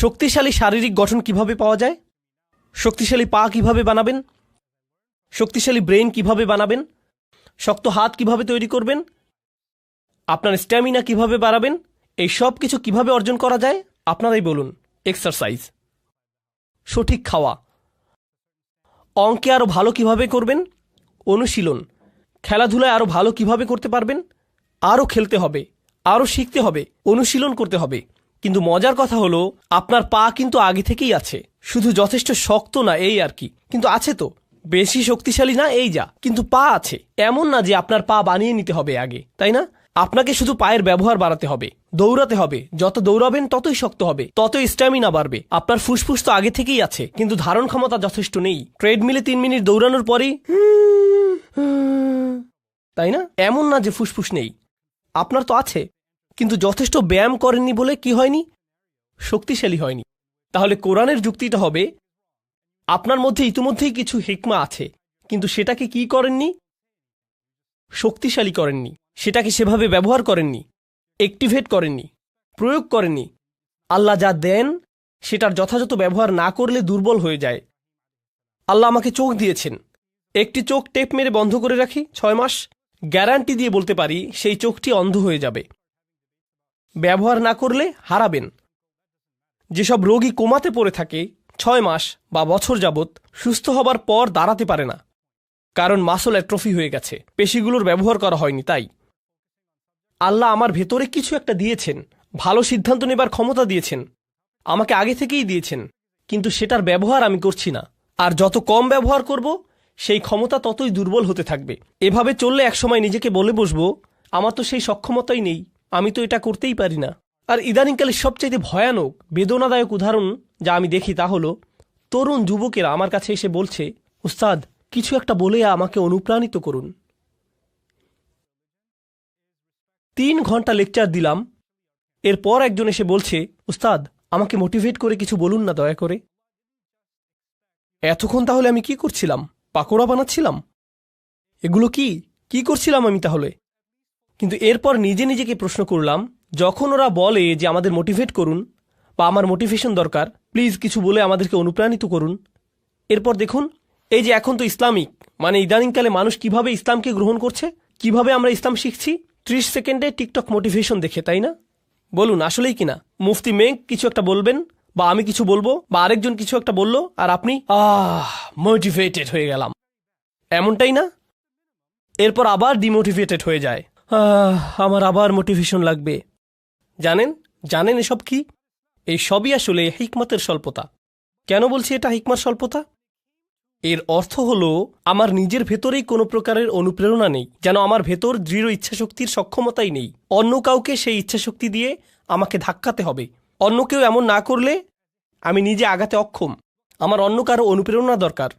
শক্তিশালী শারীরিক গঠন কিভাবে পাওয়া যায়, শক্তিশালী পা কিভাবে বানাবেন, শক্তিশালী ব্রেন কিভাবে বানাবেন, শক্ত হাত কিভাবে তৈরি করবেন, আপনার স্ট্যামিনা কিভাবে বাড়াবেন, এই সব কিছু কিভাবে অর্জন করা যায় আপনারাই বলুন। এক্সারসাইজ, সঠিক খাওয়া, অঙ্কে আরও ভালো কিভাবে করবেন, অনুশীলন, খেলাধুলায় আরও ভালো কিভাবে করতে পারবেন, আরও খেলতে হবে, আরও শিখতে হবে, অনুশীলন করতে হবে। কিন্তু মজার কথা হলো আপনার পা কিন্তু আগে থেকেই আছে, শুধু যথেষ্ট শক্ত না এই আর কি, কিন্তু আছে তো, বেশি শক্তিশালী না এই যা, কিন্তু পা আছে। এমন না যে আপনার পা বানিয়ে নিতে হবে আগে, তাই না? আপনাকে শুধু পায়ের ব্যবহার বাড়াতে হবে, দৌড়াতে হবে, যত দৌড়াবেন ততই শক্ত হবে, ততই স্ট্যামিনা বাড়বে। আপনার ফুসফুস তো আগে থেকেই আছে, কিন্তু ধারণ ক্ষমতা যথেষ্ট নেই। ট্রেডমিলে 3 মিনিট দৌড়ানোর পরেই তাই না? এমন না যে ফুসফুস নেই, আপনার তো আছে, কিন্তু যথেষ্ট ব্যায়াম করেননি বলে কি হয়নি, শক্তিশালী হয়নি। তাহলে কোরআনের যুক্তিটা হবে আপনার মধ্যে ইতিমধ্যেই কিছু হিকমা আছে, কিন্তু সেটাকে কি করেননি, শক্তিশালী করেননি, সেটাকে সেভাবে ব্যবহার করেননি, অ্যাক্টিভেট করেননি, প্রয়োগ করেননি। আল্লাহ যা দেন সেটার যথাযথ ব্যবহার না করলে দুর্বল হয়ে যায়। আল্লাহ আমাকে চোখ দিয়েছেন, একটি চোখ টেপ মেরে বন্ধ করে রাখি 6 মাস, গ্যারান্টি দিয়ে বলতে পারি সেই চোখটি অন্ধ হয়ে যাবে। ব্যবহার না করলে হারাবেন। যেসব রোগী কোমাতে পড়ে থাকে 6 মাস বা বছর যাবৎ, সুস্থ হবার পর দাঁড়াতে পারে না, কারণ মাসল অ্যাট্রফি হয়ে গেছে, পেশিগুলোর ব্যবহার করা হয়নি। তাই আল্লাহ আমার ভেতরে কিছু একটা দিয়েছেন, ভালো সিদ্ধান্ত নেবার ক্ষমতা দিয়েছেন, আমাকে আগে থেকেই দিয়েছেন, কিন্তু সেটার ব্যবহার আমি করছি না। আর যত কম ব্যবহার করব সেই ক্ষমতা ততই দুর্বল হতে থাকবে। এভাবে চললে একসময় নিজেকে বলে বসবো আমার তো সেই সক্ষমতাই নেই, আমি তো এটা করতেই পারি না। আর ইদানিংকালে সবচাইতে ভয়ানক বেদনাদায়ক উদাহরণ যা আমি দেখি তা হলো তরুণ যুবকেরা আমার কাছে এসে বলছে, উস্তাদ কিছু একটা বলে আমাকে অনুপ্রাণিত করুন। 3 ঘন্টা লেকচার দিলাম, এরপর একজন এসে বলছে, উস্তাদ আমাকে মোটিভেট করে কিছু বলুন না দয়া করে। এতক্ষণ তাহলে আমি কি করছিলাম? পাকোড়া বানাচ্ছিলাম? এগুলো কি করছিলাম আমি তাহলে? কিন্তু এরপর নিজে নিজেকে প্রশ্ন করলাম, যখন ওরা বলে যে আমাদের মোটিভেট করুন বা আমার মোটিভেশন দরকার, প্লিজ কিছু বলে আমাদেরকে অনুপ্রাণিত করুন, এরপর দেখুন এই যে এখন তো ইসলামিক মানে ইদানিংকালে মানুষ কিভাবে ইসলামকে গ্রহণ করছে, কিভাবে আমরা ইসলাম শিখছি 30 সেকেন্ডে টিকটক মোটিভেশন দেখে, তাই না? বলুন আসলেই কিনা? মুফতি মেঘ কিছু একটা বলবেন বা আমি কিছু বলবো বা আরেকজন কিছু একটা বলল আর আপনি মোটিভেটেড হয়ে গেলাম, এমনটাই না? এরপর আবার ডিমোটিভেটেড হয়ে যায়, আমার আবার মোটিভেশন লাগবে। জানেন এসব কি? এই সবই আসলে হিকমতের স্বল্পতা। কেন বলছি এটা হিকমার স্বল্পতা? এর অর্থ হলো আমার নিজের ভেতরেই কোনো প্রকারের অনুপ্রেরণা নেই, যেন আমার ভেতর দৃঢ় ইচ্ছাশক্তির সক্ষমতাই নেই। অন্য কাউকে সেই ইচ্ছাশক্তি দিয়ে আমাকে ধাক্কাতে হবে। অন্য কেউ এমন না করলে আমি নিজে আগাতে অক্ষম। আমার অন্য কারো অনুপ্রেরণা দরকার,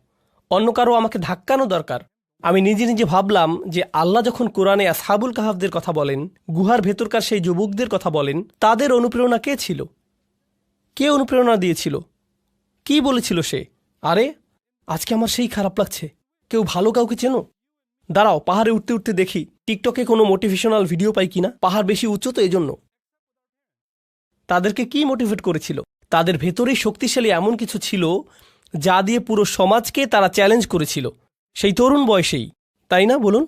অন্য কারো আমাকে ধাক্কানো দরকার। আমি নিজে নিজে ভাবলাম যে আল্লাহ যখন কোরআনে আসহাবুল কাহাফদের কথা বলেন, গুহার ভেতরকার সেই যুবকদের কথা বলেন, তাদের অনুপ্রেরণা কে ছিল? কে অনুপ্রেরণা দিয়েছিল? কি বলেছিল সে? আরে আজকে আমার সেই খারাপ লাগছে। কেউ ভালো কাউকে চেনো? দাঁড়াও পাহাড়ে উঠতে উঠতে দেখি টিকটকে কোনো মোটিভেশনাল ভিডিও পাই কিনা। পাহাড় বেশি উচ্চ তো এজন্য। তাদেরকে কি মোটিভেট করেছিল? তাদের ভেতরেই শক্তিশালী এমন কিছু ছিল যা দিয়ে পুরো সমাজকে তারা চ্যালেঞ্জ করেছিল, সেই তরুণ বয়সেই, তাই না? বলুন।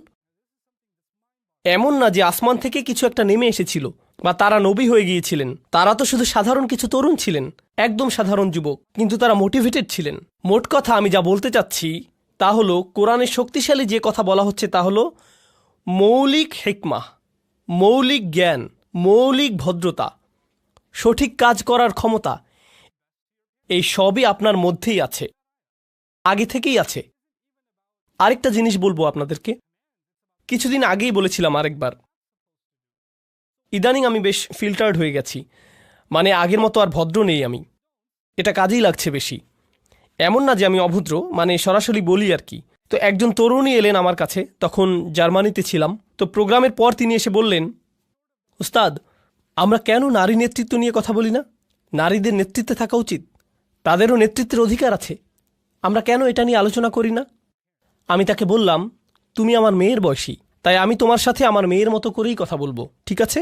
এমন না যে আসমান থেকে কিছু একটা নেমে এসেছিল বা তারা নবী হয়ে গিয়েছিলেন। তারা তো শুধু সাধারণ কিছু তরুণ ছিলেন, একদম সাধারণ যুবক, কিন্তু তারা মোটিভেটেড ছিলেন। মোট কথা আমি যা বলতে চাচ্ছি তা হলো কোরআনের শক্তিশালী যে কথা বলা হচ্ছে তা হলো মৌলিক হিকমা, মৌলিক জ্ঞান, মৌলিক ভদ্রতা, সঠিক কাজ করার ক্ষমতা, এই সবই আপনার মধ্যেই আছে, আগে থেকেই আছে। আরেকটা জিনিস বলবো আপনাদেরকে, কিছুদিন আগেই বলেছিলাম আরেকবার, ইদানিং আমি বেশ ফিল্টার্ড হয়ে গেছি, মানে আগের মতো আর ভদ্র নেই আমি, এটা কাজেই লাগছে বেশি। এমন না যে আমি অভদ্র, মানে সরাসরি বলি আর কি। তো একজন তরুণী এলেন আমার কাছে, তখন জার্মানিতে ছিলাম। তো প্রোগ্রামের পর তিনি এসে বললেন, উস্তাদ আমরা কেন নারী নেতৃত্ব নিয়ে কথা বলি না? নারীদের নেতৃত্বে থাকা উচিত, তাদেরও নেতৃত্বের অধিকার আছে, আমরা কেন এটা নিয়ে আলোচনা করি না? আমি তাকে বললাম, তুমি আমার মেয়ের বয়সী, তাই আমি তোমার সাথে আমার মেয়ের মতো করেই কথা বলবো, ঠিক আছে?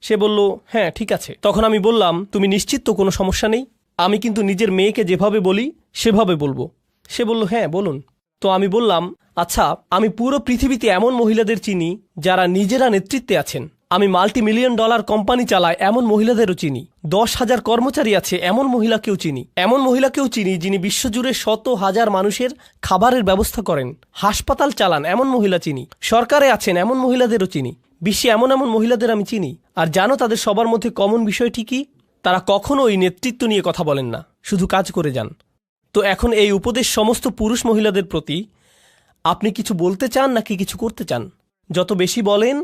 সে বলল, হ্যাঁ ঠিক আছে। তখন আমি বললাম, তুমি নিশ্চিত তো কোনো সমস্যা নেই? আমি কিন্তু নিজের মেয়েকে যেভাবে বলি সেভাবে বলবো। সে বলল, হ্যাঁ বলুন। তো আমি বললাম, আচ্ছা, আমি পুরো পৃথিবীতে এমন মহিলাদের চিনি যারা নিজেরা নেতৃত্বে আছেন। আমি $multi-million কোম্পানি চালাই এমন মহিলাদেরও চিনি। 10,000 কর্মচারী আছে এমন মহিলাকেও চিনি। এমন মহিলাকেও চিনি যিনি বিশ্বজুড়ে শত হাজার মানুষের খাবারের ব্যবস্থা করেন। হাসপাতাল চালান এমন মহিলা চিনি। সরকারে আছেন এমন মহিলাদেরও চিনি। বিশ্বে এমন এমন মহিলাদের আমি চিনি। আর জানো তাদের সবার মধ্যে কমন বিষয়টি কি? তারা কখনোই নেতৃত্ব নিয়ে কথা বলেন না, শুধু কাজ করে যান। তো এখন এই উপদেশ সমস্ত পুরুষ মহিলাদের প্রতি, আপনি কিছু বলতে চান নাকি কিছু করতে চান? যত বেশি বলেন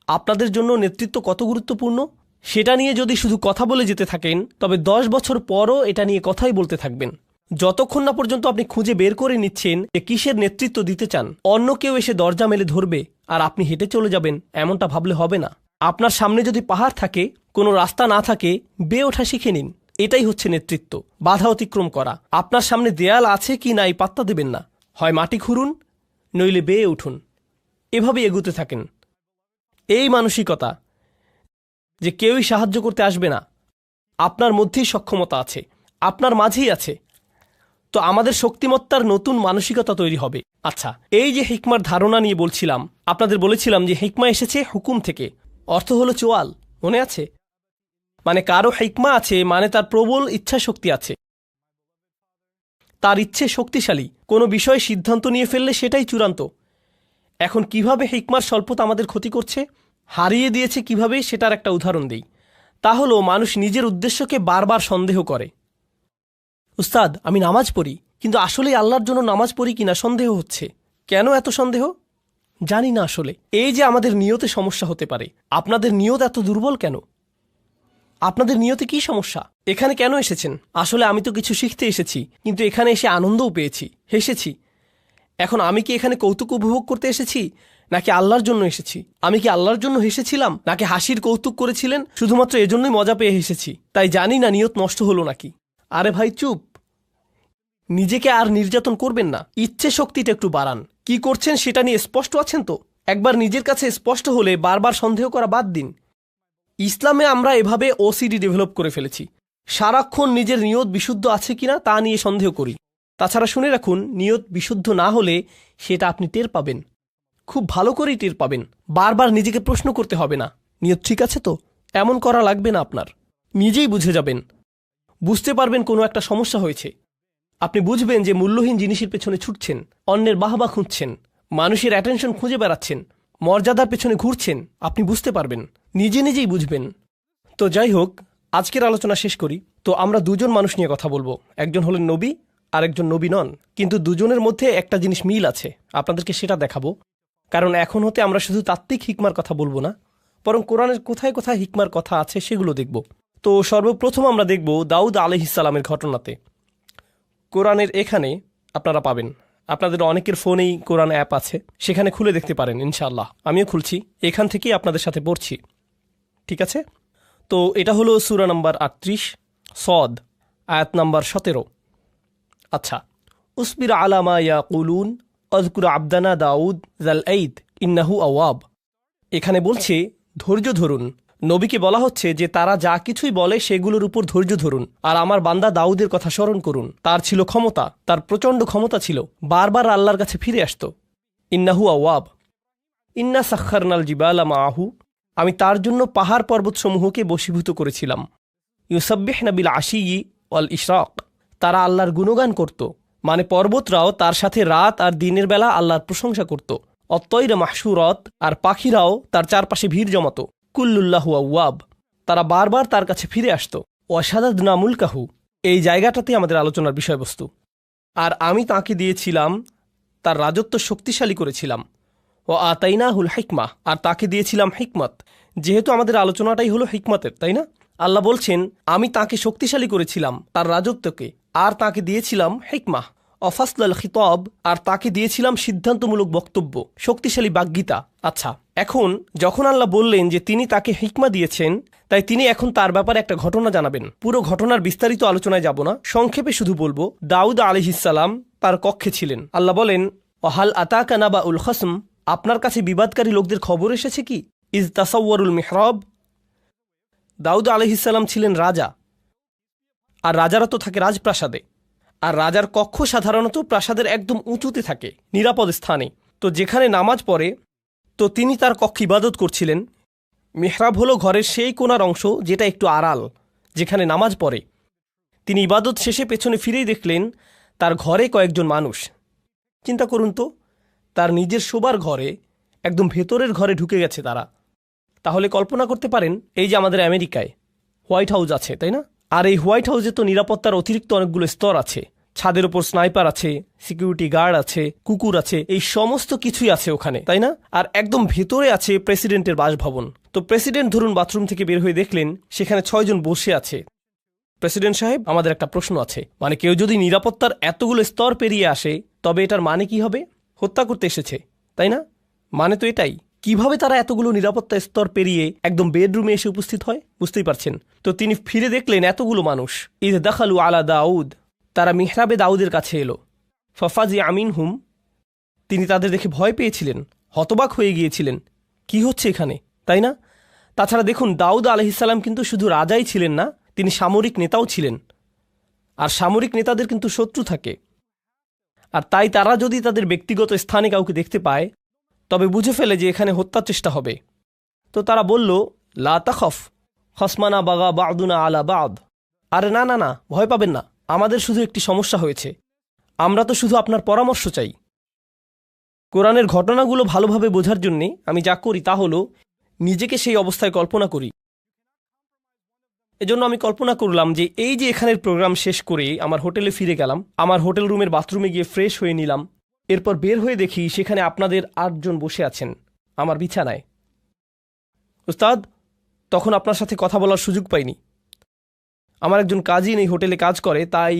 আপনাদের জন্য নেতৃত্ব কত গুরুত্বপূর্ণ সেটা নিয়ে যদি শুধু কথা বলে যেতে থাকেন, তবে 10 বছর পরও এটা নিয়ে কথাই বলতে থাকবেন, যতক্ষণ না পর্যন্ত আপনি খুঁজে বের করে নিচ্ছেন যে কিসের নেতৃত্ব দিতে চান। অন্য কেউ এসে দরজা মেলে ধরবে আর আপনি হেঁটে চলে যাবেন, এমনটা ভাবলে হবে না। আপনার সামনে যদি পাহাড় থাকে, কোনো রাস্তা না থাকে, বেয়ে ওঠা শিখে নিন। এটাই হচ্ছে নেতৃত্ব, বাধা অতিক্রম করা। আপনার সামনে দেয়াল আছে কি নাই পাত্তা দেবেন না, হয় মাটি খুঁড়ুন নইলে বেয়ে উঠুন, এভাবেই এগুতে থাকেন। এই মানসিকতা যে কেউই সাহায্য করতে আসবে না, আপনার মধ্যেই সক্ষমতা আছে, আপনার মাঝেই আছে। তো আমাদের শক্তিমত্তার নতুন মানসিকতা তৈরি হবে। আচ্ছা, এই যে হিকমার ধারণা নিয়ে বলছিলাম, আপনাদের বলেছিলাম যে হিকমা এসেছে হুকুম থেকে, অর্থ হলো চোয়াল, মনে আছে? মানে কারো হিকমা আছে মানে তার প্রবল ইচ্ছা শক্তি আছে, তার ইচ্ছে শক্তিশালী। কোনো বিষয়ে সিদ্ধান্ত নিয়ে ফেললে সেটাই চূড়ান্ত। এখন কিভাবে হিকমার স্বল্পতা আমাদের ক্ষতি করছে, হারিয়ে দিয়েছে কিভাবে, সেটার একটা উদাহরণ দিই। তা হলো মানুষ নিজের উদ্দেশ্যকে বারবার সন্দেহ করে। উস্তাদ, আমি নামাজ পড়ি, কিন্তু আসলেই আল্লাহর জন্য নামাজ পড়ি কিনা সন্দেহ হচ্ছে। কেন এত সন্দেহ? জানি না আসলে। এই যে আমাদের নিয়তে সমস্যা হতে পারে। আপনাদের নিয়ত এত দুর্বল কেন? আপনাদের নিয়তে কি সমস্যা? এখানে কেন এসেছেন? আসলে আমি তো কিছু শিখতে এসেছি, কিন্তু এখানে এসে আনন্দও পেয়েছি, হেসেছি। এখন আমি কি এখানে কৌতুক উপভোগ করতে এসেছি নাকি আল্লাহর জন্য এসেছি? আমি কি আল্লাহর জন্য হেসেছিলাম নাকি হাসির কৌতুক করেছিলেন শুধুমাত্র এজন্যই মজা পেয়ে হেসেছি? তাই জানি না নিয়ত নষ্ট হলো নাকি। আরে ভাই চুপ, নিজেকে আর নির্যাতন করবেন না, ইচ্ছে শক্তিটা একটু বাড়ান। কি করছেন সেটা নিয়ে স্পষ্ট আছেন তো? একবার নিজের কাছে স্পষ্ট হলে বারবার সন্দেহ করা বাদ দিন। ইসলামে আমরা এভাবে ওসিডি ডেভেলপ করে ফেলেছি, সারাক্ষণ নিজের নিয়ত বিশুদ্ধ আছে কিনা তা নিয়ে সন্দেহ করি। তাছাড়া শুনে রাখুন, নিয়ত বিশুদ্ধ না হলে সেটা আপনি টের পাবেন, খুব ভালো করেই টের পাবেন। বারবার নিজেকে প্রশ্ন করতে হবে না, নিয়ত ঠিক আছে তো? এমন করা লাগবে না আপনার, নিজেই বুঝে যাবেন। বুঝতে পারবেন কোনো একটা সমস্যা হয়েছে। আপনি বুঝবেন যে মূল্যহীন জিনিসের পেছনে ছুটছেন, অন্যের বাহবা খুঁজছেন, মানুষের অ্যাটেনশন খুঁজে বেড়াচ্ছেন, মর্যাদার পেছনে ঘুরছেন। আপনি বুঝতে পারবেন, নিজে নিজেই বুঝবেন। তো যাই হোক, আজকের আলোচনা শেষ করি। তো আমরা দুজন মানুষ নিয়ে কথা বলবো, একজন হলেন নবী আর একজন নবী নন, কিন্তু দুজনের মধ্যে একটা জিনিস মিল আছে, আপনাদেরকে সেটা দেখাবো। কারণ এখন হতে আমরা শুধু তাত্ত্বিক হিকমার কথা বলবো না, বরং কোরআনের কোথায় কোথায় হিকমার কথা আছে সেগুলো দেখব। তো সর্বপ্রথম আমরা দেখব দাউদ আলাইহিসসালামের ঘটনাতে। কোরআনের এখানে আপনারা পাবেন, আপনাদের অনেকের ফোনেই কোরআন অ্যাপ আছে, সেখানে খুলে দেখতে পারেন ইনশাআল্লাহ। আমিও খুলছি, এখান থেকেই আপনাদের সাথে পড়ছি, ঠিক আছে? তো এটা হলো সূরা নাম্বার 38 সদ, আয়াত নাম্বার 17। আচ্ছা, উসবির আলামা ইয়াকুলুন আযকুর আবদানা দাউদ যাল আইদ ইন্নাহু আওয়াব। এখানে বলছে ধৈর্য ধরুন। নবীকে বলা হচ্ছে যে তারা যা কিছুই বলে সেগুলোর উপর ধৈর্য ধরুন, আর আমার বান্দা দাউদের কথা স্মরণ করুন। তার ছিল ক্ষমতা, তার প্রচণ্ড ক্ষমতা ছিল, বারবার আল্লাহর কাছে ফিরে আসত। ইন্নাহু আওয়াব। ইন্না সাখখারনাল জিবালা মাআহু, আমি তার জন্য পাহাড় পর্বতসমূহকে বশীভূত করেছিলাম। ইউসাব্বিহনা বিল আশিয়্যি ওয়াল ইশরাক, তারা আল্লাহর গুণগান করত, মানে পর্বতরাও তার সাথে রাত আর দিনের বেলা আল্লাহর প্রশংসা করত। অত্তয়রা মাহশুরত, আর পাখিরাও তার চারপাশে ভিড় জমাত। কুল্লুল্লাহু আওয়াব, তারা বারবার তার কাছে ফিরে আসত। ওয়াশাদাদনা মুলকাহু, এই জায়গাটাতে আমাদের আলোচনার বিষয়বস্তু। আর আমি তাকে দিয়েছিলাম, তার রাজত্ব শক্তিশালী করেছিলাম। ও আতাইনাহুল হিকমা, আর তাকে দিয়েছিলাম হিকমত। যেহেতু আমাদের আলোচনাটাই হলো হিকমতের, তাই না? আল্লাহ বলছেন আমি তাকে শক্তিশালী করেছিলাম, তার রাজত্বকে, আর তাকে দিয়েছিলাম হিকমা অফাসলাল খিতাব, আর তাকে দিয়েছিলাম সিদ্ধান্তমূলক বক্তব্য, শক্তিশালী বাগ্মিতা। আচ্ছা, এখন যখন আল্লাহ বললেন যে তিনি তাকে হিকমা দিয়েছেন, তাই তিনি এখন তার ব্যাপারে একটা ঘটনা জানাবেন। পুরো ঘটনার বিস্তারিত আলোচনায় যাব না, সংক্ষেপে শুধু বলবো দাউদ আলাইহিসসালাম তার কক্ষে ছিলেন। আল্লাহ বলেন ওয়াহাল আতাকা নাবাউল খসম, আপনার কাছে বিবাদকারী লোকদের খবর এসেছে কি? ইজ তাসাওয়ারুল মিহরাব, দাউদ আলাইহিসসালাম ছিলেন রাজা, আর রাজারা তো থাকে রাজপ্রাসাদে, আর রাজার কক্ষ সাধারণত প্রাসাদের একদম উঁচুতে থাকে, নিরাপদ স্থানে। তো যেখানে নামাজ পড়ে, তো তিনি তার কক্ষে ইবাদত করছিলেন। মেহরাব হলো ঘরের সেই কোণার অংশ যেটা একটু আড়াল, যেখানে নামাজ পড়ে। তিনি ইবাদত শেষে পেছনে ফিরেই দেখলেন তার ঘরে কয়েকজন মানুষ। চিন্তা করুন তো, তার নিজের শোবার ঘরে, একদম ভেতরের ঘরে ঢুকে গেছে তারা। তাহলে কল্পনা করতে পারেন, এই যে আমাদের আমেরিকায় হোয়াইট হাউস আছে, তাই না? আর এই হোয়াইট হাউসে তো নিরাপত্তার অতিরিক্ত অনেকগুলো স্তর আছে। ছাদের ওপর স্নাইপার আছে, সিকিউরিটি গার্ড আছে, কুকুর আছে, এই সমস্ত কিছুই আছে ওখানে, তাই না? আর একদম ভেতরে আছে প্রেসিডেন্টের বাসভবন। তো প্রেসিডেন্ট ধরুন বাথরুম থেকে বের হয়ে দেখলেন সেখানে 6 জন বসে আছে। প্রেসিডেন্ট সাহেব, আমাদের একটা প্রশ্ন আছে, মানে কেউ যদি নিরাপত্তার এতগুলো স্তর পেরিয়ে আসে, তবে এটার মানে কি হবে? হত্যা করতে এসেছে, তাই না? মানে তো এটাই। কিভাবে তারা এতগুলো নিরাপত্তা স্তর পেরিয়ে একদম বেডরুমে এসে উপস্থিত হয়, বুঝতেই পারছেন। তো তিনি ফিরে দেখলেন এতগুলো মানুষ। ইদ দাখালু আলা দাউদ, তারা মিহরাবে দাউদের কাছে এলো। ফফাজি আমিন হুম, তিনি তাদের দেখে ভয় পেয়েছিলেন, হতবাক হয়ে গিয়েছিলেন, কি হচ্ছে এখানে, তাই না? তাছাড়া দেখুন, দাউদ আলাইহিসসালাম কিন্তু শুধু রাজাই ছিলেন না, তিনি সামরিক নেতাও ছিলেন। আর সামরিক নেতাদের কিন্তু শত্রু থাকে, আর তাই তারা যদি তাদের ব্যক্তিগত স্থানে কাউকে দেখতে পায়, তবে বুঝে ফেলে যে এখানে হত্যার চেষ্টা হবে। তো তারা বলল, লা তাখফ খসমানা বাগা বাদুনা আলা বাদ। আরে না না না, ভয় পাবেন না, আমাদের শুধু একটি সমস্যা হয়েছে, আমরা তো শুধু আপনার পরামর্শ চাই। কোরআনের ঘটনাগুলো ভালোভাবে বোঝার জন্যে আমি যা করি তা হলো নিজেকে সেই অবস্থায় কল্পনা করি। এজন্য আমি কল্পনা করলাম যে এই যে এখানের প্রোগ্রাম শেষ করে আমার হোটেলে ফিরে গেলাম, আমার হোটেল রুমের বাথরুমে গিয়ে ফ্রেশ হয়ে নিলাম, এরপর বের হয়ে দেখি সেখানে আপনাদের 8 জন বসে আছেন আমার বিছানায়। উস্তাদ, তখন আপনার সাথে কথা বলার সুযোগ পাইনি। আমার একজন কাজিন এই হোটেলে কাজ করে, তাই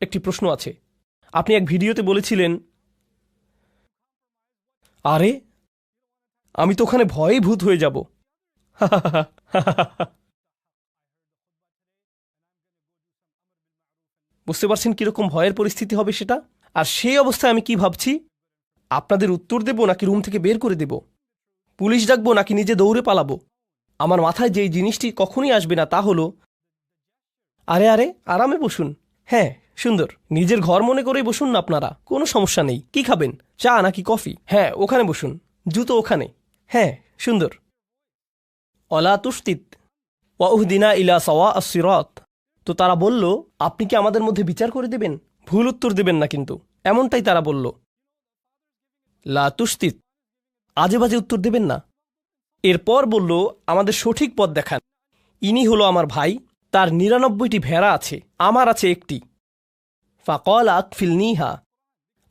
একটি প্রশ্ন আছে। আপনি এক ভিডিওতে বলেছিলেন, আরে আমি তো ওখানে ভয়ে ভূত হয়ে যাব। বুঝতে পারছেন কিরকম ভয়ের পরিস্থিতি হবে সেটা? আর সেই অবস্থায় আমি কি ভাবছি, আপনাদের উত্তর দেব নাকি রুম থেকে বের করে দেব, পুলিশ ডাকবো নাকি নিজে দৌড়ে পালাবো? আমার মাথায় যেই জিনিসটি কখনই আসবে না তা হলো, আরে আরে আরামে বসুন, হ্যাঁ সুন্দর, নিজের ঘর মনে করেই বসুন না আপনারা, কোনো সমস্যা নেই। কি খাবেন, চা নাকি কফি? হ্যাঁ ওখানে বসুন, জুতো ওখানে, হ্যাঁ সুন্দর। অলা তুস্তিত ওয়াউহদিনা ইলা সাওয়া আস-সিরাত। তো তারা বলল, আপনি কি আমাদের মধ্যে বিচার করে দেবেন? ভুল উত্তর দেবেন না কিন্তু, এমনটাই তারা বলল। লা তুস্তিত, আজে বাজে উত্তর দেবেন না। এরপর বলল, আমাদের সঠিক পথ দেখান। ইনি হলো আমার ভাই, তার 99টি ভেড়া আছে, আমার আছে একটি। ফাকল আকফিলনিহা,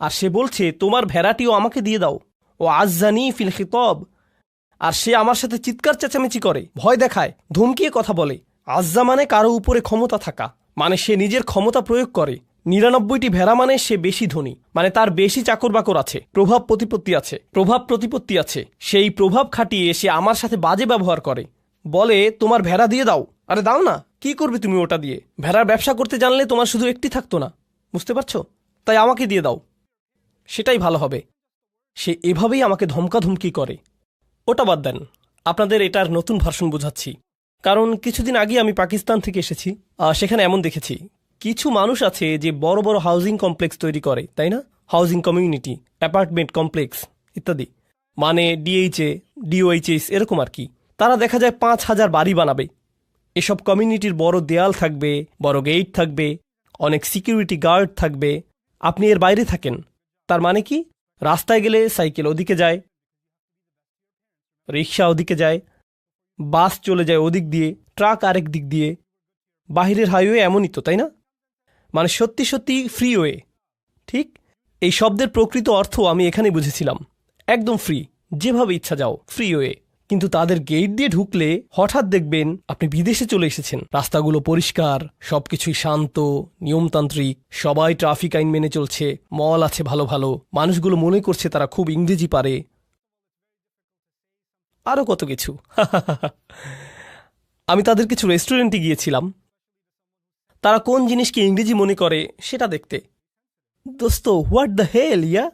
আর সে বলছে তোমার ভেড়াটিও আমাকে দিয়ে দাও। ও আজ্জানি ফিল খিতব, আর সে আমার সাথে চিৎকার চেঁচামেচি করে, ভয় দেখায়, ধমকিয়ে কথা বলে। আজ্জা মানে কারো উপরে ক্ষমতা থাকা, মানে সে নিজের ক্ষমতা প্রয়োগ করে। 99টি ভেড়া মানে সে বেশি ধনী, মানে তার বেশি চাকর বাকর আছে, প্রভাব প্রতিপত্তি আছে। সেই প্রভাব খাটিয়ে সে আমার সাথে বাজে ব্যবহার করে, বলে তোমার ভেড়া দিয়ে দাও। আরে দাও না, কি করবে তুমি ওটা দিয়ে? ভেড়ার ব্যবসা করতে জানলে তোমার শুধু একটি থাকতো না, বুঝতে পারছো? তাই আমাকে দিয়ে দাও, সেটাই ভালো হবে। সে এভাবেই আমাকে ধমকাধমকি করে। ওটা বাদ দেন, আপনাদের এটার নতুন ভার্সন বোঝাচ্ছি। কারণ কিছুদিন আগে আমি পাকিস্তান থেকে এসেছি, সেখানে এমন দেখেছি কিছু মানুষ আছে যে বড় বড় হাউজিং কমপ্লেক্স তৈরি করে, তাই না? হাউজিং কমিউনিটি, অ্যাপার্টমেন্ট কমপ্লেক্স ইত্যাদি, মানে ডিএইচএ, ডিওএইচএস এরকম আর কি। তারা দেখা যায় 5,000 বাড়ি বানাবে। এসব কমিউনিটির বড় দেয়াল থাকবে, বড় গেট থাকবে, অনেক সিকিউরিটি গার্ড থাকবে। আপনি এর বাইরে থাকেন, তার মানে কি? রাস্তায় গেলে সাইকেল ওদিকে যায়, রিক্সা ওদিকে যায়, বাস চলে যায় ওদিক দিয়ে, ট্রাক আরেক দিক দিয়ে। বাহিরের হাইওয়ে এমনই তো, তাই না? মানে সত্যি সত্যি ফ্রিওয়ে। ঠিক এই শব্দের প্রকৃত অর্থ আমি এখানে বুঝেছিলাম, একদম ফ্রি, যেভাবে ইচ্ছা যাও, ফ্রিওয়ে। কিন্তু তাদের গেট দিয়ে ঢুকলে হঠাৎ দেখবেন আপনি বিদেশে চলে এসেছেন। রাস্তাগুলো পরিষ্কার, সবকিছুই শান্ত, নিয়মতান্ত্রিক, সবাই ট্রাফিক আইন মেনে চলছে, মল আছে ভালো ভালো, মানুষগুলো মনে করছে তারা খুব ইংরেজি পারে, আরও কত কিছু। আমি তাদের কিছু রেস্টুরেন্টে গিয়েছিলাম, তারা কোন জিনিসকে ইংরেজি মনে করে সেটা দেখতে। দোস্ত, হোয়াট দ্য হেল ইয়া,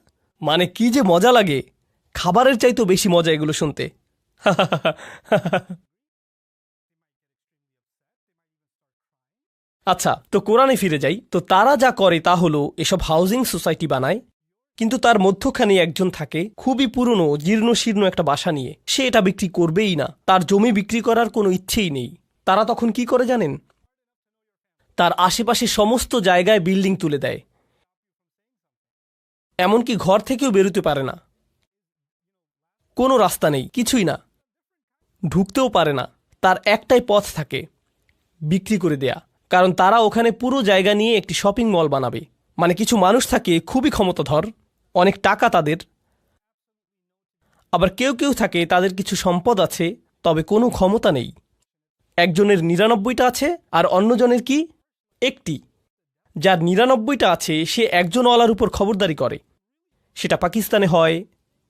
মানে কি যে মজা লাগে, খাবারের চাইতেও বেশি মজা এগুলো শুনতে। আচ্ছা, তো কোরআনে ফিরে যাই। তো তারা যা করে তা হলো এসব হাউজিং সোসাইটি বানায়, কিন্তু তার মধ্যখানে একজন থাকে খুবই পুরনো জীর্ণ শীর্ণ একটা বাসা নিয়ে। সে এটা বিক্রি করবেই না, তার জমি বিক্রি করার কোনো ইচ্ছেই নেই। তারা তখন কি করে জানেন? তার আশেপাশে সমস্ত জায়গায় বিল্ডিং তুলে দেয়, এমনকি ঘর থেকেও বেরোতে পারে না, কোনো রাস্তা নেই, কিছুই না, ঢুকতেও পারে না। তার একটাই পথ থাকে, বিক্রি করে দেয়া। কারণ তারা ওখানে পুরো জায়গা নিয়ে একটি শপিং মল বানাবে। মানে কিছু মানুষ থাকে খুবই ক্ষমতাধর, অনেক টাকা তাদের, আবার কেউ কেউ থাকে তাদের কিছু সম্পদ আছে তবে কোনো ক্ষমতা নেই। একজনের ৯৯টা আছে আর অন্যজনের কি একটি। যার ৯৯টা আছে সে একজনওয়ালার উপর খবরদারি করে। সেটা পাকিস্তানে হয়,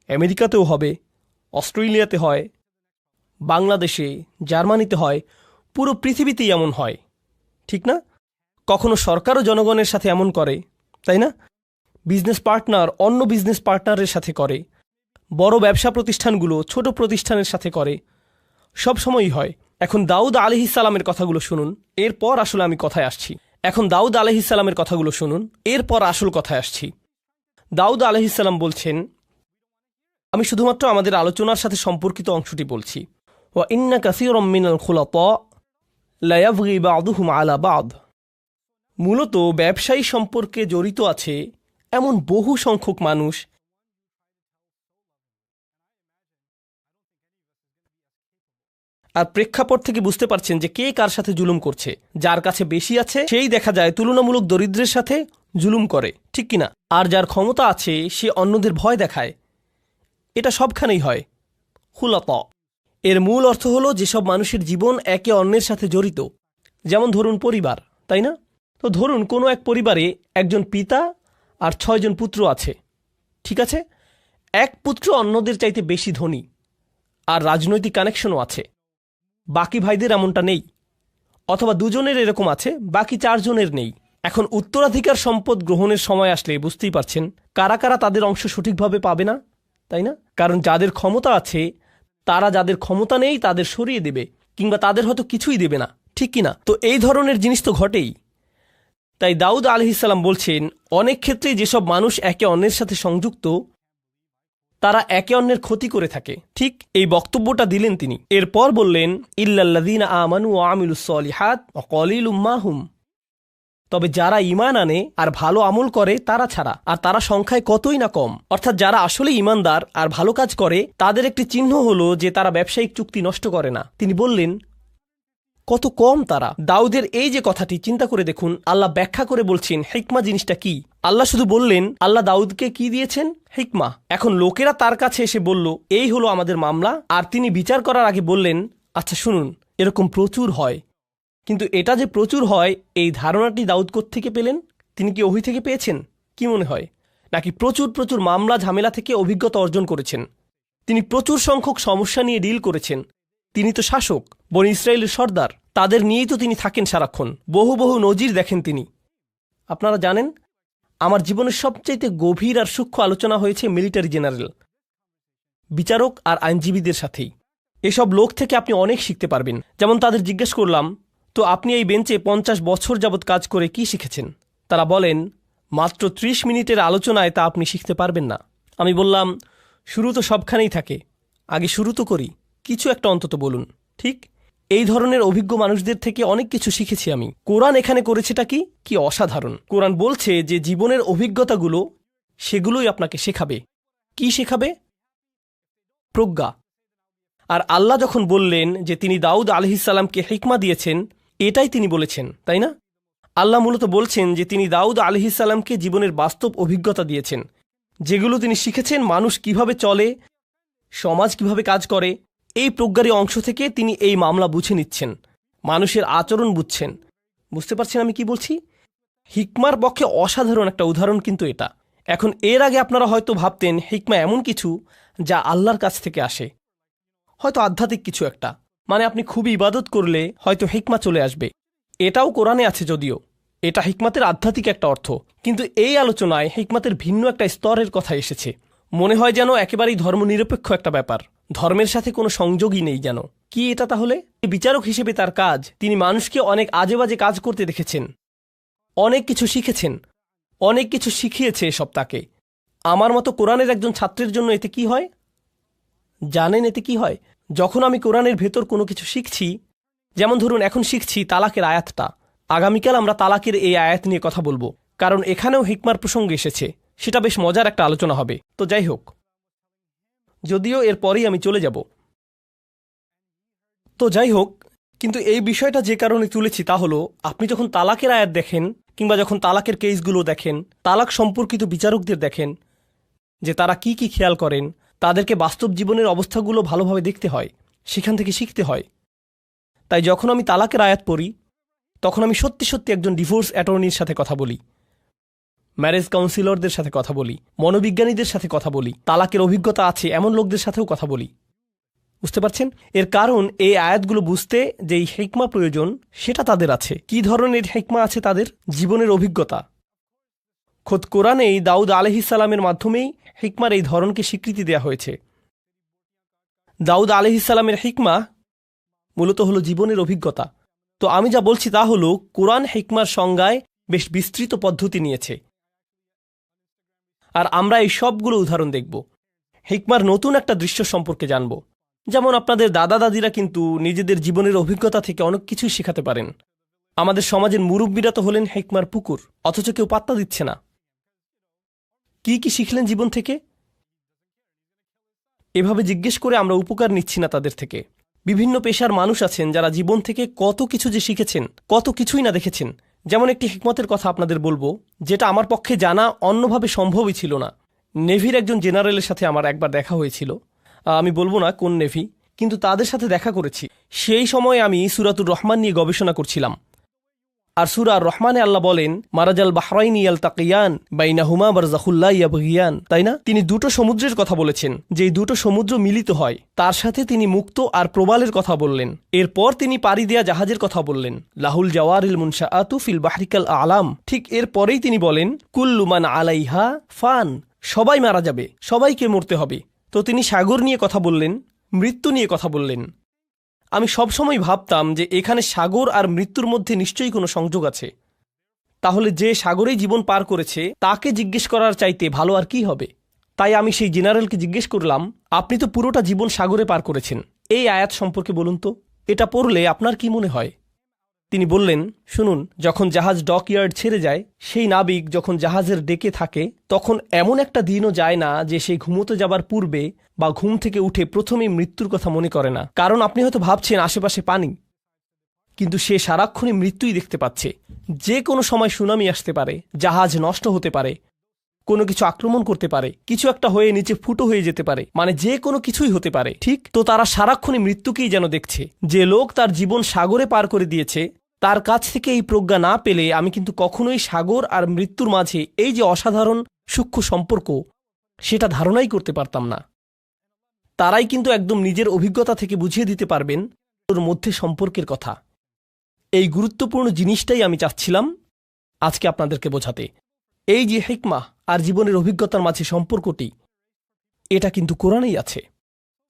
আমেরিকাতেও হবে, অস্ট্রেলিয়াতে হয়, বাংলাদেশে, জার্মানিতে হয়, পুরো পৃথিবীতেই এমন হয়, ঠিক না? কখনো সরকারও জনগণের সাথে এমন করে, তাই না? বিজনেস পার্টনার অন্য বিজনেস পার্টনারের সাথে করে, বড় ব্যবসা প্রতিষ্ঠানগুলো ছোট প্রতিষ্ঠানের সাথে করে, সব সময়ই হয়। এখন দাউদ আলাইহিসসালামের কথাগুলো শুনুন, এরপর আসলে আমি কথায় আসছি। এখন দাউদ আলাইহিসসালামের কথাগুলো শুনুন, এরপর আসল কথায় আসছি। দাউদ আলাইহিসসালাম বলছেন, আমি শুধুমাত্র আমাদের আলোচনার সাথে সম্পর্কিত অংশটি বলছি। ওয়া ইন্না কাসীরাম মিনাল খুলাতা লা ইয়াবগি বা'দুহুম আলা বা'দ। মূলত ব্যবসায়ী সম্পর্কে জড়িত আছে এমন বহু সংখ্যক মানুষ আর প্রেক্ষাপট থেকে বুঝতে পারছেন যে কে কার সাথে জুলুম করছে। যার কাছে বেশি আছে সেই দেখা যায় তুলনামূলক দরিদ্রের সাথে জুলুম করে, ঠিক কিনা? আর যার ক্ষমতা আছে সে অন্যদের ভয় দেখায়। এটা সবখানেই হয়। খুলাতা এর মূল অর্থ হলো যেসব মানুষের জীবন একে অন্যের সাথে জড়িত। যেমন ধরুন পরিবার, তাই না? তো ধরুন কোনো এক পরিবারে একজন পিতা আর ৬ জন পুত্র আছে, ঠিক আছে? এক পুত্র অন্যদের চাইতে বেশি ধনী আর রাজনৈতিক কানেকশনও আছে, বাকি ভাইদের এমনটা নেই। অথবা দুজনের এরকম আছে, বাকি ৪ জনের নেই। এখন উত্তরাধিকার সম্পদ গ্রহণের সময় আসলে বুঝতেই পারছেন কারা কারা তাদের অংশ সঠিকভাবে পাবে না, তাই না? কারণ যাদের ক্ষমতা আছে তারা যাদের ক্ষমতা নেই তাদের সরিয়ে দেবে, কিংবা তাদের হয়তো কিছুই দেবে না, ঠিক কিনা? তো এই ধরনের জিনিস তো ঘটেই। তাই দাউদ আলাইহিসসালাম বলছেন, অনেক ক্ষেত্রেই যেসব মানুষ একে অন্যের সাথে সংযুক্ত তারা একে অন্যের ক্ষতি করে থাকে। ঠিক এই বক্তব্যটা দিলেন তিনি। এরপর বললেন, ইল্লাল্লাযীনা আমানু ওয়া আমিলুস সলিহাত ওয়া কলিলুম মা হুম। তবে যারা ঈমান আনে আর ভালো আমল করে তারা ছাড়া, আর তারা সংখ্যায় কতই না কম। অর্থাৎ যারা আসলে ঈমানদার আর ভালো কাজ করে তাদের একটি চিহ্ন হলো যে তারা ব্যবসায়িক চুক্তি নষ্ট করে না। তিনি বললেন কত কম তারা। দাউদের এই যে কথাটি চিন্তা করে দেখুন, আল্লাহ ব্যাখ্যা করে বলছেন হিকমা জিনিসটা কি। আল্লাহ শুধু বললেন, আল্লাহ দাউদকে কি দিয়েছেন? হিকমা। এখন লোকেরা তার কাছে এসে বলল, এই হলো আমাদের মামলা, আর তিনি বিচার করার আগে বললেন, আচ্ছা শুনুন, এরকম প্রচুর হয়। কিন্তু এটা যে প্রচুর হয় এই ধারণাটি দাউদ কোত্থেকে পেলেন? তিনি কি ওহী থেকে পেয়েছেন? কি মনে হয়? নাকি প্রচুর প্রচুর মামলা ঝামেলা থেকে অভিজ্ঞতা অর্জন করেছেন? তিনি প্রচুর সংখ্যক সমস্যা নিয়ে ডিল করেছেন। তিনি তো শাসক, বনি ইসরায়েলের সর্দার, তাদের নিয়েই তো তিনি থাকেন সারাক্ষণ। বহু বহু নজির দেখেন তিনি। আপনারা জানেন, আমার জীবনের সবচাইতে গভীর আর সূক্ষ্ম আলোচনা হয়েছে মিলিটারি জেনারেল, বিচারক আর আইনজীবীদের সাথেই। এসব লোক থেকে আপনি অনেক শিখতে পারবেন। যেমন তাদের জিজ্ঞেস করলাম, তো আপনি এই বেঞ্চে ৫০ বছর যাবৎ কাজ করে কি শিখেছেন? তারা বলেন, মাত্র ৩০ মিনিটের আলোচনায় তা আপনি শিখতে পারবেন না। আমি বললাম, শুরু তো সবখানেই থাকে, আগে শুরু তো করি, কিছু একটা অন্তত বলুন। ঠিক এই ধরনের অভিজ্ঞ মানুষদের থেকে অনেক কিছু শিখেছি আমি। কোরআন এখানে করেছেটা কি অসাধারণ। কোরআন বলছে যে জীবনের অভিজ্ঞতাগুলো সেগুলোই আপনাকে শেখাবে। কি শেখাবে? প্রজ্ঞা। আর আল্লাহ যখন বললেন যে তিনি দাউদ আলাইহিসসালামকে হিকমা দিয়েছেন, এটাই তিনি বলেছেন, তাই না? আল্লাহ মূলত বলছেন যে তিনি দাউদ আলাইহিসসালামকে জীবনের বাস্তব অভিজ্ঞতা দিয়েছেন, যেগুলো তিনি শিখেছেন মানুষ কিভাবে চলে, সমাজ কিভাবে কাজ করে। এই প্রজ্ঞারই অংশ থেকে তিনি এই মামলা বুঝে নিচ্ছেন, মানুষের আচরণ বুঝছেন। বুঝতে পারছেন আমি কি বলছি? হিকমার পক্ষে অসাধারণ একটা উদাহরণ কিন্তু এটা। এখন এর আগে আপনারা হয়তো ভাবতেন হিকমা এমন কিছু যা আল্লাহর কাছ থেকে আসে, হয়তো আধ্যাত্মিক কিছু একটা, মানে আপনি খুবই ইবাদত করলে হয়তো হিকমা চলে আসবে। এটাও কোরআনে আছে, যদিও এটা হিকমাতের আধ্যাত্মিক একটা অর্থ। কিন্তু এই আলোচনায় হিকমাতের ভিন্ন একটা স্তরের কথা এসেছে। মনে হয় যেন একেবারেই ধর্মনিরপেক্ষ একটা ব্যাপার, ধর্মের সাথে কোনো সংযোগই নেই যেন। কি এটা তাহলে? বিচারক হিসেবে তার কাজ, তিনি মানুষকে অনেক আজে বাজে কাজ করতে দেখেছেন, অনেক কিছু শিখেছেন, অনেক কিছু শিখিয়েছে এসব তাকে। আমার মতো কোরআনের একজন ছাত্রের জন্য এতে কি হয় জানেন? এতে কি হয়, যখন আমি কোরআনের ভেতর কোনো কিছু শিখছি, যেমন ধরুন এখন শিখছি তালাকের আয়াতটা, আগামীকাল আমরা তালাকের এই আয়াত নিয়ে কথা বলবো, কারণ এখানেও হিকমার প্রসঙ্গ এসেছে। সেটা বেশ মজার একটা আলোচনা হবে। তো যাই হোক, যদিও এরপরেই আমি চলে যাব। তো যাই হোক, কিন্তু এই বিষয়টা যে কারণে তুলেছি তা হলো, আপনি যখন তালাকের আয়াত দেখেন কিংবা যখন তালাকের কেসগুলো দেখেন, তালাক সম্পর্কিত বিচারকদের দেখেন যে তারা কি কি খেয়াল করেন, তাদেরকে বাস্তব জীবনের অবস্থাগুলো ভালোভাবে দেখতে হয়, সেখান থেকে শিখতে হয়। তাই যখন আমি তালাকের আয়াত পড়ি, তখন আমি সত্যি সত্যি একজন ডিভোর্স অ্যাটর্নির সাথে কথা বলি, ম্যারেজ কাউন্সিলরদের সাথে কথা বলি, মনোবিজ্ঞানীদের সাথে কথা বলি, তালাকের অভিজ্ঞতা আছে এমন লোকদের সাথেও কথা বলি। বুঝতে পারছেন? এর কারণ এই আয়াতগুলো বুঝতে যেই হিকমা প্রয়োজন সেটা তাদের আছে। কি ধরনের হিকমা আছে তাদের? জীবনের অভিজ্ঞতা। খোদ কোরআনেই দাউদ আলাইহিসসালামের মাধ্যমেই হিকমার এই ধরনকে স্বীকৃতি দেয়া হয়েছে। দাউদ আলাইহিসসালামের হিকমা মূলত হলো জীবনের অভিজ্ঞতা। তো আমি যা বলছি তা হলো, কোরআন হিকমার সংজ্ঞায় বেশ বিস্তৃত পদ্ধতি নিয়েছে, আর আমরা এই সবগুলো উদাহরণ দেখব। হিকমার নতুন একটা দৃশ্য সম্পর্কে জানব। যেমন আপনাদের দাদা দাদিরা কিন্তু নিজেদের জীবনের অভিজ্ঞতা থেকে অনেক কিছুই শেখাতে পারেন। আমাদের সমাজের মুরব্বীরা তো হলেন হিকমার পুকুর, অথচ কেউ পাত্তা দিচ্ছে না। কি কি শিখলেন জীবন থেকে? এভাবে জিজ্ঞেস করে আমরা উপকার নিচ্ছি না তাদের থেকে। বিভিন্ন পেশার মানুষ আছেন যারা জীবন থেকে কত কিছু যে শিখেছেন, কত কিছুই না দেখেছেন। যেমন একটি হিকমতের কথা আপনাদের বলবো, যেটা আমার পক্ষে জানা অন্যভাবে সম্ভবই ছিল না। নেভির একজন জেনারেলের সাথে আমার একবার দেখা হয়েছিল। আমি বলবো না কোন নেভি, কিন্তু তাদের সাথে দেখা করেছি। সেই সময় আমি সূরাতুর রহমান নিয়ে গবেষণা করছিলাম। আর সূরা আর রহমানে আল্লাহ বলেন, মারাজাল বাহরাইনি ইয়ালতাকিয়ান বাইনাহুমা বারযাখুল লা ইয়াবগিয়ান, তাই না? তিনি দুটো সমুদ্রের কথা বলেছেন, যেই দুটো সমুদ্র মিলিত হয়। তার সাথে তিনি মুক্ত আর প্রবালের কথা বললেন। এরপর তিনি পাড়ি দেয়া জাহাজের কথা বললেন, লাহুল জাওয়ারিল মুনশাআতু ফিল বাহরিকাল আলাম। ঠিক এরপরেই তিনি বলেন, কুল্লু মান আলাইহা ফান, সবাই মারা যাবে, সবাইকে মরতে হবে। তো তিনি সাগর নিয়ে কথা বললেন, মৃত্যু নিয়ে কথা বললেন। আমি সবসময় ভাবতাম যে এখানে সাগর আর মৃত্যুর মধ্যে নিশ্চয়ই কোনো সংযোগ আছে। তাহলে যে সাগরেই জীবন পার করেছে তাকে জিজ্ঞেস করার চাইতে ভালো আর কি হবে? তাই আমি সেই জেনারেলকে জিজ্ঞেস করলাম, আপনি তো পুরোটা জীবন সাগরে পার করেছেন, এই আয়াত সম্পর্কে বলুন তো, এটা পড়লে আপনার কি মনে হয়? তিনি বললেন, শুনুন, যখন জাহাজ ডকইয়ার্ড ছেড়ে যায়, সেই নাবিক যখন জাহাজের ডেকে থাকে, তখন এমন একটা দিনও যায় না যে সে ঘুমোতে যাবার পূর্বে বা ঘুম থেকে উঠে প্রথমেই মৃত্যুর কথা মনে করে না। কারণ আপনি হয়তো ভাবছেন আশেপাশে পানি, কিন্তু সে সারাক্ষণই মৃত্যুই দেখতে পাচ্ছে। যে কোনো সময় সুনামি আসতে পারে, জাহাজ নষ্ট হতে পারে, কোনো কিছু আক্রমণ করতে পারে, কিছু একটা হয়ে নিচে ফুটো হয়ে যেতে পারে, মানে যে কোনো কিছুই হতে পারে। ঠিক তো তারা সারাক্ষণই মৃত্যুকেই যেন দেখছে। যে লোক তার জীবন সাগরে পার করে দিয়েছে, তার কাছ থেকে এই প্রজ্ঞা না পেলে আমি কিন্তু কখনোই সাগর আর মৃত্যুর মাঝে এই যে অসাধারণ সূক্ষ্ম সম্পর্ক, সেটা ধারণাই করতে পারতাম না। তারাই কিন্তু একদম নিজের অভিজ্ঞতা থেকে বুঝিয়ে দিতে পারবেন ওর মধ্যে সম্পর্কের কথা। এই গুরুত্বপূর্ণ জিনিসটাই আমি চাচ্ছিলাম আজকে আপনাদেরকে বোঝাতে। এই যে হিকমা আর জীবনের অভিজ্ঞতার মাঝে সম্পর্কটি, এটা কিন্তু কোরআনেই আছে।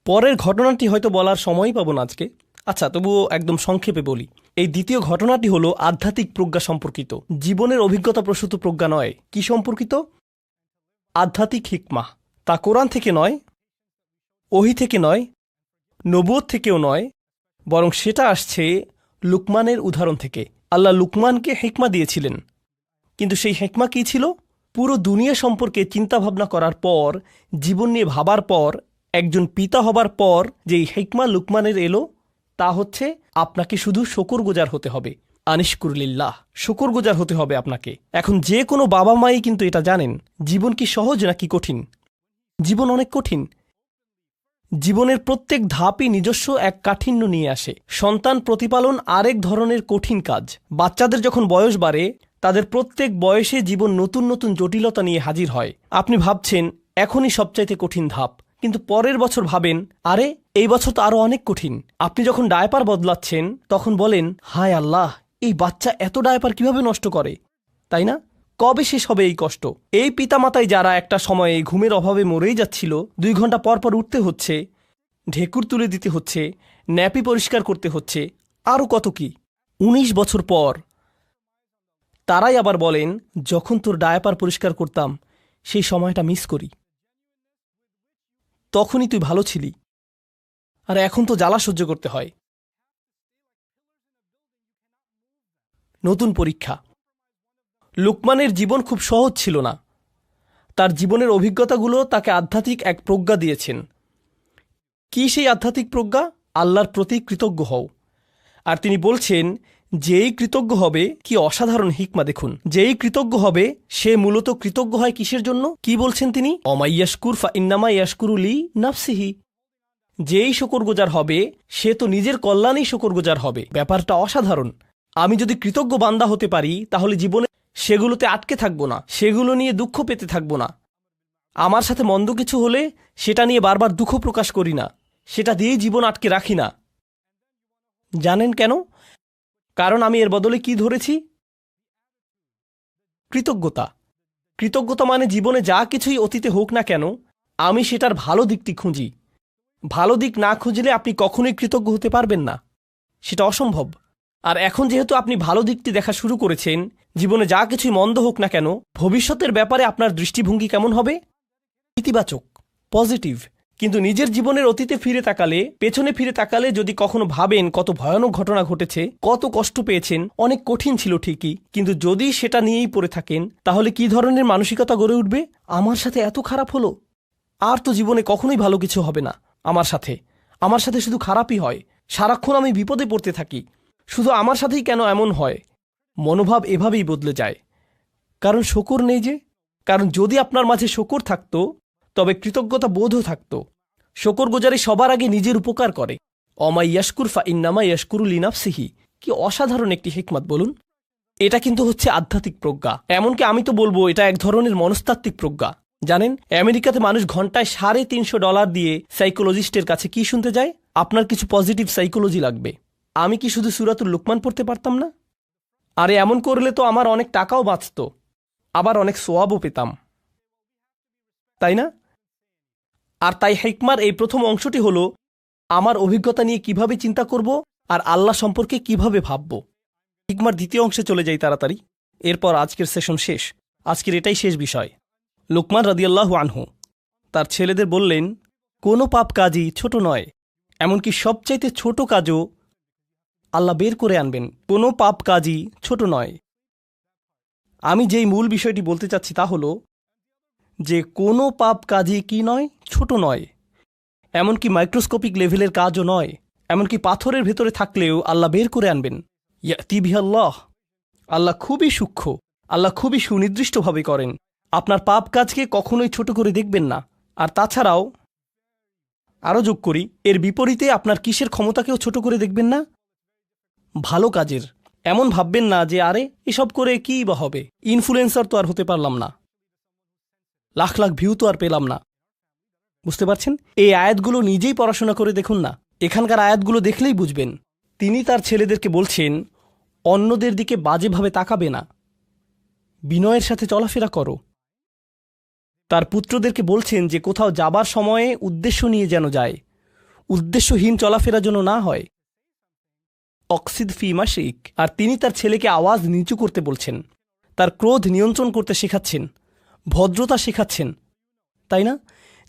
পরের ঘটনাটি হয়তো বলার সময়ই পাবো না আজকে। আচ্ছা, তবুও একদম সংক্ষেপে বলি। এই দ্বিতীয় ঘটনাটি হলো আধ্যাত্মিক প্রজ্ঞা সম্পর্কিত, জীবনের অভিজ্ঞতা প্রসূত প্রজ্ঞা নয়। কি সম্পর্কিত? আধ্যাত্মিক হিকমা। তা কোরআন থেকে নয়, ওহী থেকে নয়, নবুয়ত থেকেও নয়, বরং সেটা আসছে লুকমানের উদাহরণ থেকে। আল্লাহ লুকমানকে হিকমা দিয়েছিলেন, কিন্তু সেই হিকমা কী ছিল? পুরো দুনিয়া সম্পর্কে চিন্তাভাবনা করার পর, জীবন নিয়ে ভাবার পর, একজন পিতা হবার পর যেই হিকমা লুকমানের এলো, তা হচ্ছে আপনাকে শুধু শুকরগুজার হতে হবে। আনিশকুরলিল্লাহ, শুকরগুজার হতে হবে আপনাকে। এখন যে কোনো বাবা মাই কিন্তু এটা জানেন, জীবন কি সহজ নাকি কঠিন? জীবন অনেক কঠিন। জীবনের প্রত্যেক ধাপই নিজস্ব এক কাঠিন্য নিয়ে আসে। সন্তান প্রতিপালন আরেক ধরনের কঠিন কাজ। বাচ্চাদের যখন বয়স বাড়ে, তাদের প্রত্যেক বয়সে জীবন নতুন নতুন জটিলতা নিয়ে হাজির হয়। আপনি ভাবছেন এখনই সবচাইতে কঠিন ধাপ, কিন্তু পরের বছর ভাবেন, আরে এই বছর তো আরো অনেক কঠিন। আপনি যখন ডায়পার বদলাচ্ছেন, তখন বলেন, হায় আল্লাহ, এই বাচ্চা এত ডায়পার কিভাবে নষ্ট করে, তাই না? কবে শেষ হবে এই কষ্ট? এই পিতামাতাই যারা একটা সময়ে ঘুমের অভাবে মরেই যাচ্ছিল, 2 ঘন্টা পর পর উঠতে হচ্ছে, ঢেকুর তুলে দিতে হচ্ছে, ন্যাপি পরিষ্কার করতে হচ্ছে, আরও কত কি। ১৯ বছর পর তারাই আবার বলেন, যখন তোর ডায়াপার পরিষ্কার করতাম সেই সময়টা মিস করি, তখনই তুই ভালো ছিলি, আর এখন তো জ্বালা সহ্য করতে হয়। নতুন পরীক্ষা। লুকমানের জীবন খুব সহজ ছিল না। তার জীবনের অভিজ্ঞতাগুলো তাকে আধ্যাত্মিক এক প্রজ্ঞা দিয়েছেন। কি সেই আধ্যাত্মিক প্রজ্ঞা? আল্লাহর প্রতি কৃতজ্ঞ হও। আর তিনি বলছেন, যেই কৃতজ্ঞ হবে, কি অসাধারণ হিকমা দেখুন, যেই কৃতজ্ঞ হবে সে মূলত কৃতজ্ঞ হয় কিসের জন্য? কি বলছেন তিনি? অমাইয়াশকুর ফা ইন্নামা ইয়াশকুরুলি নাফসিহি। যেই শকরগুজার হবে সে তো নিজের কল্যাণেই শকরগুজার হবে। ব্যাপারটা অসাধারণ। আমি যদি কৃতজ্ঞ বান্দা হতে পারি তাহলে জীবনে সেগুলোতে আটকে থাকবো না, সেগুলো নিয়ে দুঃখ পেতে থাকবো না। আমার সাথে মন্দ কিছু হলে সেটা নিয়ে বারবার দুঃখ প্রকাশ করি না, সেটা দিয়েই জীবন আটকে রাখি না। জানেন কেন? কারণ আমি এর বদলে কি ধরেছি? কৃতজ্ঞতা। কৃতজ্ঞতা মানে জীবনে যা কিছুই অতীতে হোক না কেন, আমি সেটার ভালো দিকটি খুঁজি। ভালো দিক না খুঁজলে আপনি কখনোই কৃতজ্ঞ হতে পারবেন না, সেটা অসম্ভব। আর এখন যেহেতু আপনি ভালো দিকটি দেখা শুরু করেছেন, জীবনে যা কিছুই মন্দ হোক না কেন, ভবিষ্যতের ব্যাপারে আপনার দৃষ্টিভঙ্গি কেমন হবে? ইতিবাচক, পজিটিভ। কিন্তু নিজের জীবনের অতীতে ফিরে তাকালে, পেছনে ফিরে তাকালে যদি কখনো ভাবেন কত ভয়ানক ঘটনা ঘটেছে, কত কষ্ট পেয়েছেন, অনেক কঠিন ছিল ঠিকই, কিন্তু যদি সেটা নিয়েই পড়ে থাকেন, তাহলে কি ধরনের মানসিকতা গড়ে উঠবে? আমার সাথে এত খারাপ হলো, আর তো জীবনে কখনোই ভালো কিছু হবে না। আমার সাথে শুধু খারাপই হয়। সারাক্ষণ আমি বিপদে পড়তে থাকি, শুধু আমার সাথেই কেন এমন হয়? মনোভাব এভাবেই বদলে যায়। কারণ শকর নেই যে। কারণ যদি আপনার মাঝে শকর থাকত, তবে কৃতজ্ঞতা বোধও থাকত। শকরগুজারি সবার আগে নিজের উপকার করে। অমা ইয়াশকুর ফা ইন্নামা ইয়াশকুরু লিনাফসিহি। কি অসাধারণ একটি হিকমত বলুন। এটা কিন্তু হচ্ছে আধ্যাত্মিক প্রজ্ঞা। এমনকি আমি তো বলবো এটা এক ধরনের মনস্তাত্ত্বিক প্রজ্ঞা। জানেন, আমেরিকাতে মানুষ ঘন্টায় $350 দিয়ে সাইকোলজিস্টের কাছে কি শুনতে যায়? আপনার কিছু পজিটিভ সাইকোলজি লাগবে। আমি কি শুধু সূরাতুল লুকমান পড়তে পারতাম না? আরে এমন করলে তো আমার অনেক টাকাও বাঁচত, আবার অনেক সোয়াবও পেতাম, তাই না? আর তাই হিকমার এই প্রথম অংশটি হলো আমার অভিজ্ঞতা নিয়ে কিভাবে চিন্তা করব আর আল্লাহ সম্পর্কে কিভাবে ভাবব। হিকমার দ্বিতীয় অংশে চলে যাই তাড়াতাড়ি, এরপর আজকের সেশন শেষ। আজকের এটাই শেষ বিষয়। লুকমান রাদিয়াল্লাহু আনহু তার ছেলেদের বললেন, কোনো পাপ কাজই ছোট নয়, এমনকি সবচাইতে ছোট কাজও আল্লাহ বের করে আনবেন। কোনো পাপ কাজই ছোট নয়। আমি যেই মূল বিষয়টি বলতে চাচ্ছি তা হলো যে কোনো পাপ কাজই কি নয়, ছোট নয়, এমনকি মাইক্রোস্কোপিক লেভেলের কাজও নয়। এমনকি পাথরের ভেতরে থাকলেও আল্লাহ বের করে আনবেন। ইয়াতি বিহাল্লাহ। আল্লাহ খুবই সূক্ষ্ম, আল্লাহ খুবই সুনির্দিষ্টভাবে করেন। আপনার পাপ কাজকে কখনোই ছোট করে দেখবেন না। আর তাছাড়াও আরও যোগ করি, এর বিপরীতে আপনার কিসের ক্ষমতাকেও ছোট করে দেখবেন না? ভালো কাজের। এমন ভাববেন না যে আরে এসব করে কী বা হবে, ইনফ্লুয়েন্সার তো আর হতে পারলাম না, লাখ লাখ ভিউ তো আর পেলাম না। বুঝতে পারছেন? এই আয়াতগুলো নিজেই পড়াশোনা করে দেখুন না, এখানকার আয়াতগুলো দেখলেই বুঝবেন। তিনি তার ছেলেদেরকে বলছেন, অন্যদের দিকে বাজেভাবে তাকাবে না, বিনয়ের সাথে চলাফেরা করো। তার পুত্রদেরকে বলছেন যে কোথাও যাবার সময়ে উদ্দেশ্য নিয়ে যেন যায়, উদ্দেশ্যহীন চলাফেরা যেন না হয়। অক্সিদ ফি মাশিক। আর তিনি তার ছেলেকে আওয়াজ নিচু করতে বলছেন, তার ক্রোধ নিয়ন্ত্রণ করতে শেখাচ্ছেন, ভদ্রতা শেখাচ্ছেন, তাই না?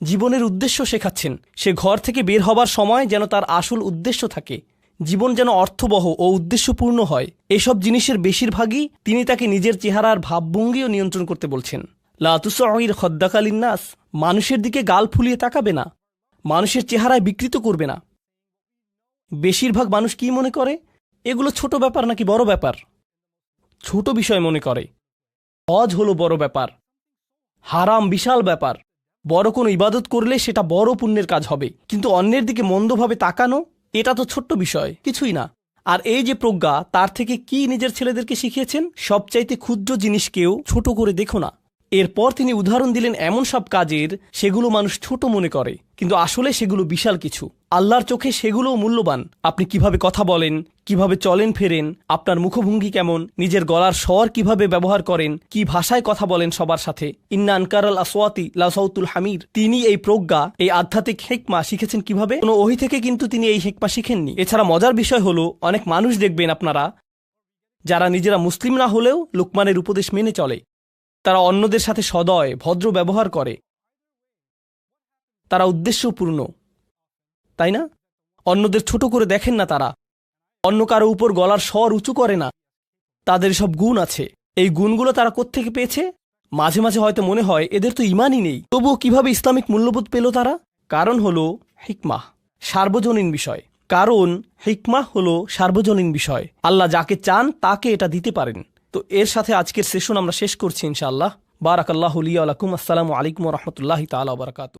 জীবনের উদ্দেশ্য শেখাচ্ছেন। সে ঘর থেকে বের হবার সময় যেন তার আসল উদ্দেশ্য থাকে, জীবন যেন অর্থবহ ও উদ্দেশ্যপূর্ণ হয়। এসব জিনিসের বেশিরভাগই তিনি তাকে নিজের চেহারার ভাবভঙ্গিও নিয়ন্ত্রণ করতে বলছেন। লা তুসঈর খদ্দাকা লিন্নাস। মানুষের দিকে গাল ফুলিয়ে তাকাবে না, মানুষের চেহারায় বিকৃত করবে না। বেশিরভাগ মানুষ কি মনে করে? এগুলো ছোট ব্যাপার নাকি বড় ব্যাপার? ছোট বিষয় মনে করে। হজ হলো বড় ব্যাপার, হারাম বিশাল ব্যাপার। বড় কোনো ইবাদত করলে সেটা বড় পুণ্যের কাজ হবে, কিন্তু অন্যের দিকে মন্দভাবে তাকানো, এটা তো ছোট্ট বিষয়, কিছুই না। আর এই যে প্রজ্ঞা, তার থেকে কি নিজের ছেলেদেরকে শিখিয়েছেন? সবচাইতে ক্ষুদ্র জিনিসকেও ছোট করে দেখো না। এরপর তিনি উদাহরণ দিলেন এমন সব কাজের, সেগুলো মানুষ ছোট মনে করে, কিন্তু আসলে সেগুলো বিশাল কিছু। আল্লাহর চোখে সেগুলোও মূল্যবান। আপনি কিভাবে কথা বলেন, কিভাবে চলেন ফেরেন, আপনার মুখভঙ্গি কেমন, নিজের গলার স্বর কিভাবে ব্যবহার করেন, কি ভাষায় কথা বলেন সবার সাথে। ইন্না আনকারাল আসওয়াতি লাসাউতুল হামির। তিনি এই প্রজ্ঞা, এই আধ্যাত্মিক হিকমা শিখেছেন কিভাবে? কোনো ওহী থেকে কিন্তু তিনি এই হিকমা শিখেননি। এছাড়া মজার বিষয় হলো, অনেক মানুষ দেখবেন আপনারা যারা নিজেরা মুসলিম না হলেও লুকমানের উপদেশ মেনে চলে। তারা অন্যদের সাথে সদয়, ভদ্র ব্যবহার করে। তারা উদ্দেশ্যপূর্ণ, তাই না? অন্যদের ছোট করে দেখেন না তারা, অন্য কারো উপর গলার স্বর উঁচু করে না। তাদের সব গুণ আছে। এই গুণগুলো তারা কোত্থেকে পেয়েছে? মাঝে মাঝে হয়তো মনে হয় এদের তো ইমানই নেই, তবুও কিভাবে ইসলামিক মূল্যবোধ পেল তারা? কারণ হলো হিকমাহ, সার্বজনীন বিষয়। কারণ হিকমাহ হলো সার্বজনীন বিষয়। আল্লাহ যাকে চান তাকে এটা দিতে পারেন। তো এর সাথে আজকের সেশন আমরা শেষ করছি ইনশাআল্লাহ। বারাকাল্লাহু লি ওয়া লাকুম। আসসালামু আলাইকুম ওয়া রাহমাতুল্লাহি তাআলা ওয়া বারাকাতুহু।